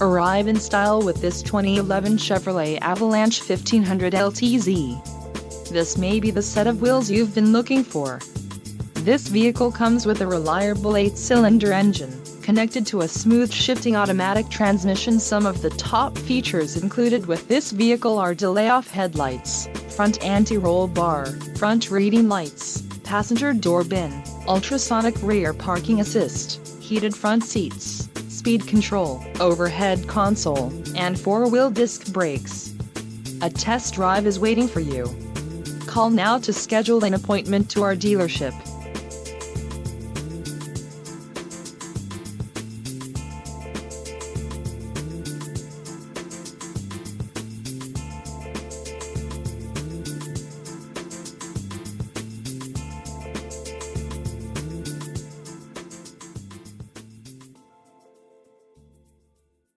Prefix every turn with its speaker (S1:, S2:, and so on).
S1: Arrive in style with this 2011 Chevrolet Avalanche 1500 LTZ. This may be the set of wheels you've been looking for. This vehicle comes with a reliable 8-cylinder engine, connected to a smooth shifting automatic transmission. Some of the top features included with this vehicle are delay-off headlights, front anti-roll bar, front reading lights, passenger door bin, ultrasonic rear parking assist, heated front seats, speed control, overhead console, and 4-wheel disc brakes. A test drive is waiting for you. Call now to schedule an appointment to our dealership.